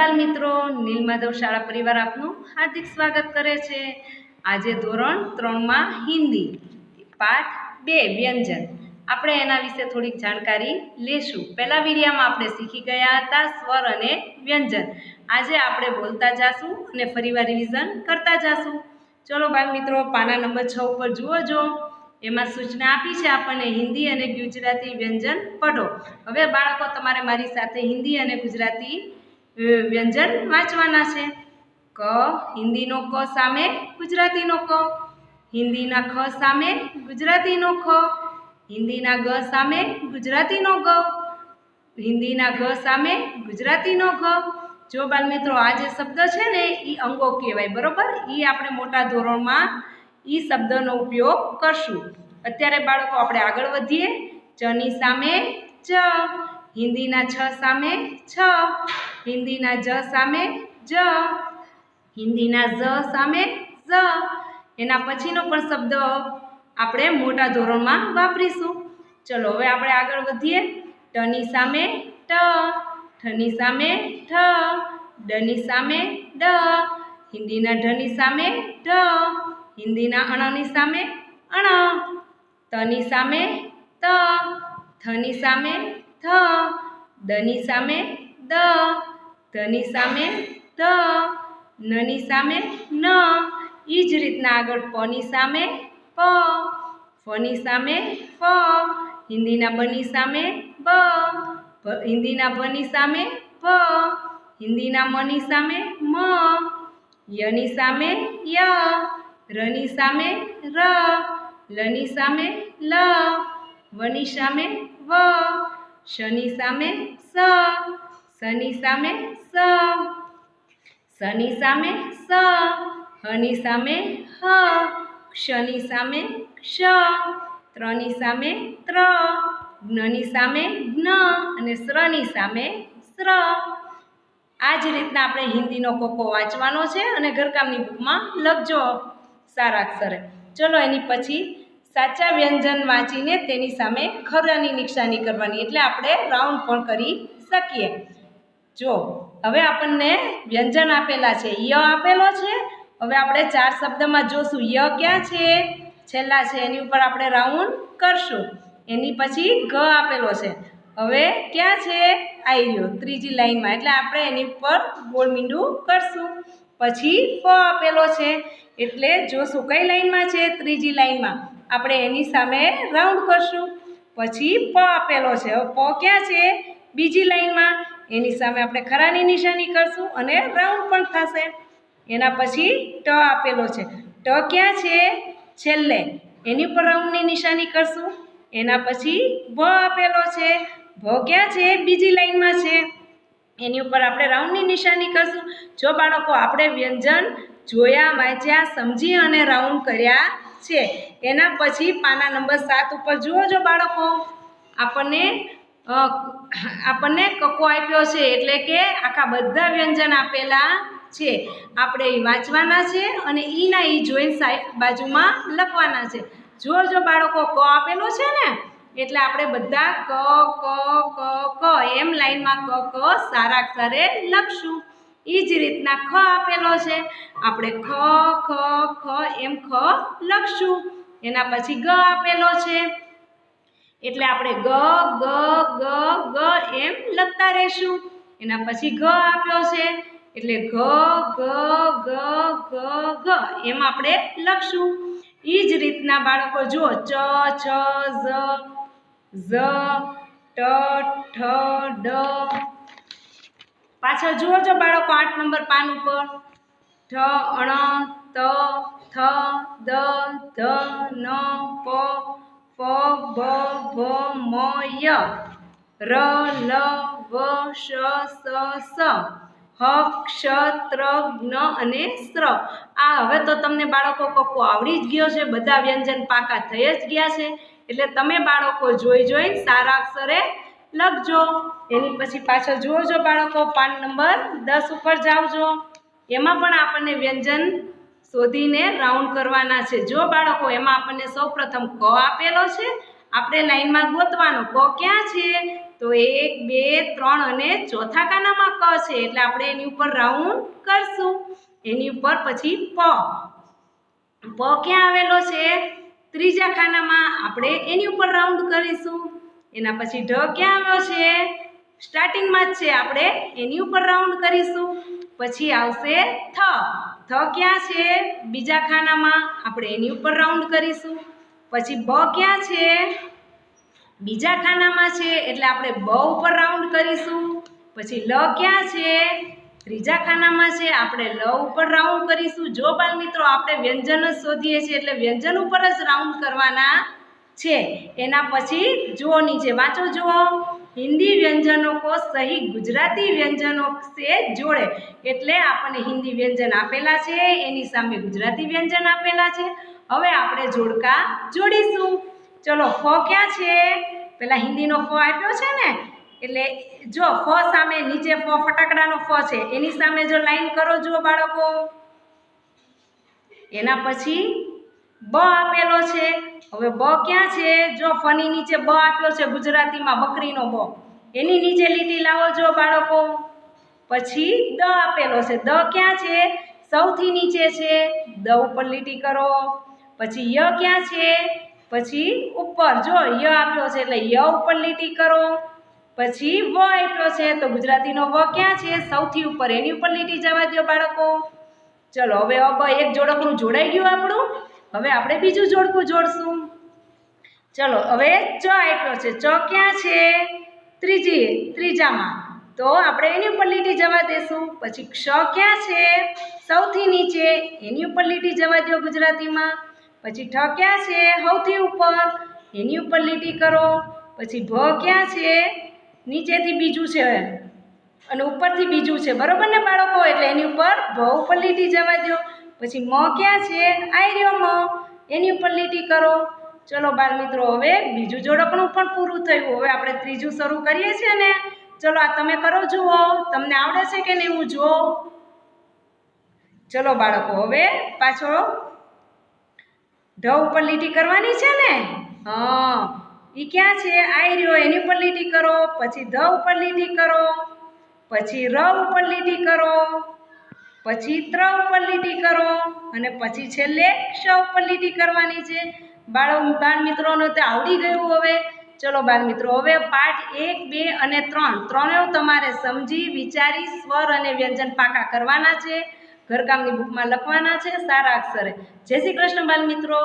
બાલ મિત્રો, નીલમાધવ શાળા પરિવાર આપનું હાર્દિક સ્વાગત કરે છે। આજે ધોરણ 3માં હિન્દી પાઠ 2 વ્યંજન આપણે એના વિશે થોડીક જાણકારી લેશું। પહેલા વિડિયોમાં આપણે શીખી ગયા હતા સ્વર અને વ્યંજન। આજે આપણે બોલતા જાશું અને ફરીવાર રિવિઝન કરતા જાશું। ચલો બાલ મિત્રો, પાના નંબર 6 ઉપર જુઓ જો, એમાં સૂચના આપી છે આપણને હિન્દી અને ગુજરાતી વ્યંજન પઢો। હવે બાળકો તમારે મારી સાથે હિન્દી અને ગુજરાતી વ્યંજન વાંચવાના છે। ક, હિન્દીનો ક સામે ગુજરાતીનો ક, હિન્દીના ખ સામે ગુજરાતીનો ખ, હિન્દીના ગ સામે ગુજરાતીનો ગ, હિન્દીના ઘ સામે ગુજરાતીનો ઘ। જો બાળ મિત્રો, આ જે શબ્દ છે ને એ અંગો કહેવાય, બરોબર। એ આપણે મોટા ધોરણમાં એ શબ્દનો ઉપયોગ કરશું। અત્યારે બાળકો આપણે આગળ વધીએ। ચની સામે ચ, હિન્દીના છ સામે છ, હિન્દીના જ સામે જ, હિન્દીના ઝ સામે ઝ। એના પછીનો પણ શબ્દ આપણે મોટા ધોરણમાં વાપરીશું। ચલો હવે આપણે આગળ વધીએ। ટની સામે ટ, ઠની સામે ઠ, ડની સામે ડ, હિન્દીના ઢની સામે ઢ, હિન્દીના અણની સામે અણ, તની સામે ત, થની સામે થ, દની સામે દ, ધની સામે ધ, નની સામે ન। એ જ રીતના આગળ પની સામે પ, ફની સામે ફ, હિન્દીના બની સામે બ, હિન્દીના ભની સામે ભ, હિન્દીના મની સામે મ, યની સામે ય, રની સામે ર, લની સામે લ, વની સામે વ, શની સામે સ, સની સામે સ, સની સામે સ, હની સામે હ, ક્ષની સામે ક્ષ, ત્રની સામે ત્ર, જ્ઞની સામે જ્ઞ અને સ્રની સામે સ્ર। આ જ રીતના આપણે હિન્દીનો કોકો વાંચવાનો છે અને ઘરકામની બુકમાં લખજો સારા અક્ષરે। ચલો એની પછી સાચા વ્યંજન વાંચીને તેની સામે ખરાની નિશાની કરવાની, એટલે આપણે રાઉન્ડ પણ કરી શકીએ। જો હવે આપણને વ્યંજન આપેલા છે, ય આપેલો છે। હવે આપણે 4 શબ્દમાં જોશું ય ક્યાં છે, છેલ્લા છે એની ઉપર આપણે રાઉન્ડ કરશું। એની પછી ગ આપેલો છે, હવે ક્યાં છે, આવી ગયો ત્રીજી લાઈનમાં, એટલે આપણે એની ઉપર ગોળ મીંડું કરશું। પછી ફ આપેલો છે, એટલે જોશું કઈ લાઈનમાં છે, ત્રીજી લાઈનમાં, આપણે એની સામે રાઉન્ડ કરશું। પછી પ આપેલો છે, હવે પ ક્યાં છે, બીજી લાઈનમાં, એની સામે આપણે ખરાની નિશાની કરશું અને રાઉન્ડ પણ થશે। એના પછી ટ આપેલો છે, ટ ક્યાં છે, છેલ્લે, એની ઉપર રાઉન્ડની નિશાની કરશું। એના પછી ભ આપેલો છે, ભ ક્યાં છે, બીજી લાઈનમાં છે, એની ઉપર આપણે રાઉન્ડની નિશાની કરશું। જો બાળકો આપણે વ્યંજન જોયા, વાંચ્યા, સમજી અને રાઉન્ડ કર્યા છે। એના પછી પાના નંબર 7 ઉપર જુઓ જો બાળકો, આપણને કક્કો આપ્યો છે, એટલે કે આખા બધા વ્યંજન આપેલા છે, આપણે એ વાંચવાના છે અને ઈના ઈ જોઈને બાજુમાં લખવાના છે। જો બાળકો ક આપેલો છે ને, એટલે આપણે બધા ક ક ક ક એમ લાઈનમાં ક ક સારા અક્ષરે લખશું। એ જ રીતના ખ આપેલો છે, આપણે ખ ખ ખ એમ ખ લખશું। એના પછી ગ આપેલો છે, એટલે આપણે ગ ગ ગ ગ એમ લખતા રહેશું। એના પછી ઘ આપ્યો છે, એટલે ઘ ઘ ઘ ઘ ઘ એમ આપણે લખશું। એ જ રીતના બાળકો જુઓ, ચ છ ઝ ઝ ટ ઠ ડ, પાછળ જુઓ છો બાળકો 8 નંબર પાન ઉપર, ઠ અણ ત થ દ ધ ન પ ફ બ ભ મ ય, ર લ વ શ સ હ ક્ષ ત્ર જ્ઞ અને સ્ર। આ હવે તો તમને બાળકો કક્કો આવડી જ ગયો છે, બધા વ્યંજન પાકા થઈ જ ગયા છે, એટલે તમે બાળકો જોઈ સારા અક્ષરે લખજો। એની પછી પાછળ જોજો બાળકો, પાન નંબર 10 ઉપર જાવજો, એમાં પણ આપણને વ્યંજન શોધીને રાઉન્ડ કરવાના છે। જો બાળકો, એમાં આપણને સૌપ્રથમ ક આપેલો છે, આપણે લાઈનમાં ગોતવાનો, ક ક્યાં છે, તો 1 2 3 અને ચોથા ખાનામાં ક છે એટલે આપણે એની ઉપર રાઉન્ડ કરશું. એની ઉપર પછી પ ક્યાં આવેલો છે? ત્રીજા ખાનામાં, આપણે એની ઉપર રાઉન્ડ કરીશું. એના પછી ઢ ક્યાં આવ્યો છે? સ્ટાર્ટિંગમાં જ છે, આપણે એની ઉપર રાઉન્ડ કરીશું. પછી આવશે થ ક્યાં છે? બીજા ખાનામાં, આપણે એની ઉપર રાઉન્ડ કરીશું. પછી બ ક્યાં છે? બીજા ખાનામાં છે એટલે આપણે બ ઉપર રાઉન્ડ કરીશું. પછી લ ક્યાં છે? ત્રીજા ખાનામાં છે, આપણે લ ઉપર રાઉન્ડ કરીશું. જો બાળ મિત્રો આપણે વ્યંજન જ શોધીએ છીએ એટલે વ્યંજન ઉપર જ રાઉન્ડ કરવાના છે. એના પછી જુઓ નીચે વાંચો, જુઓ હિન્દી વ્યંજનો કો સહી ગુજરાતી વ્યંજનો સે જોડે. એટલે આપણને હિન્દી વ્યંજન આપેલા છે, એની સામે ગુજરાતી વ્યંજન આપેલા છે. હવે આપણે જોડકા જોડીશું. ચલો, ફ ક્યાં છે? પેલા હિન્દીનો ફ આપ્યો છે ને, એટલે જો ફ સામે નીચે ફ ફટાકડાનો ફ છે, એની સામે જો લાઈન કરો જુઓ બાળકો. એના પછી બ આપેલો છે. હવે બ ક્યાં છે? જો ફની નીચે બ આપ્યો છે ગુજરાતીમાં બકરીનો બ, એની નીચે લીટી લાવો જો બાળકો. પછી દ આપેલો છે. દ ક્યાં છે? સૌથી નીચે છે, દ ઉપર લીટી કરો. પછી ય ક્યાં છે? પછી ઉપર જો ય આપ્યો છે એટલે ય ઉપર લીટી કરો. પછી વ આપ્યો છે તો ગુજરાતીનો વ ક્યાં છે? સૌથી ઉપર, એની ઉપર લીટી જવા દો બાળકો. ચલો, હવે એક જોડકનું જોડાઈ ગયું આપણું. હવે આપણે બીજું જોડકું જોડશું. ચલો, હવે ચ આપ્યો છે. ચ ક્યાં છે? ત્રીજામાં, તો આપણે એની ઉપર લીટી જવા દેશું. પછી ક્ષ ક્યાં છે? સૌથી નીચે, એની ઉપર લીટી જવા દો ગુજરાતીમાં. પછી ઠ ક્યાં છે? સૌથી ઉપર, એની ઉપર લીટી કરો. પછી ભ ક્યાં છે? નીચેથી બીજું છે અને ઉપરથી બીજું છે, બરોબર ને બાળકો? એટલે એની ઉપર ભ ઉપર લીટી જવા દો. પછી મ ક્યાં છે? આઈ રહ્યો મ, એની ઉપર લીટી કરો. ચલો બાળ મિત્રો, હવે બીજું જોડકણું પણ પૂરું થયું. હવે આપણે ત્રીજું શરૂ કરીએ છીએ ને. ચલો, આ તમે કરો, જુઓ તમને આવડે છે કે નહીં હું જુઓ. ચલો બાળકો, હવે પાછો ઢ ઉપર લીટી કરવાની છે ને. હા, એ ક્યાં છે? આઈ રહ્યો, એની ઉપર લીટી કરો. પછી ધ ઉપર લીટી કરો. પછી ર ઉપર લીટી કરો. પછી ત્ર ઉપર લીટી કરો અને પછી છેલ્લે ક્ષ ઉપર લીટી કરવાની છે. બાળ મિત્રોને તે આવડી ગયું. હવે ચલો બાળ મિત્રો, હવે પાઠ 1 2 અને 3 ત્રણેય તમારે સમજી વિચારી સ્વર અને વ્યંજન પાકા કરવાના છે. ઘરકામની બુકમાં લખવાના છે સારા અક્ષરે. જય શ્રી કૃષ્ણ બાળ મિત્રો.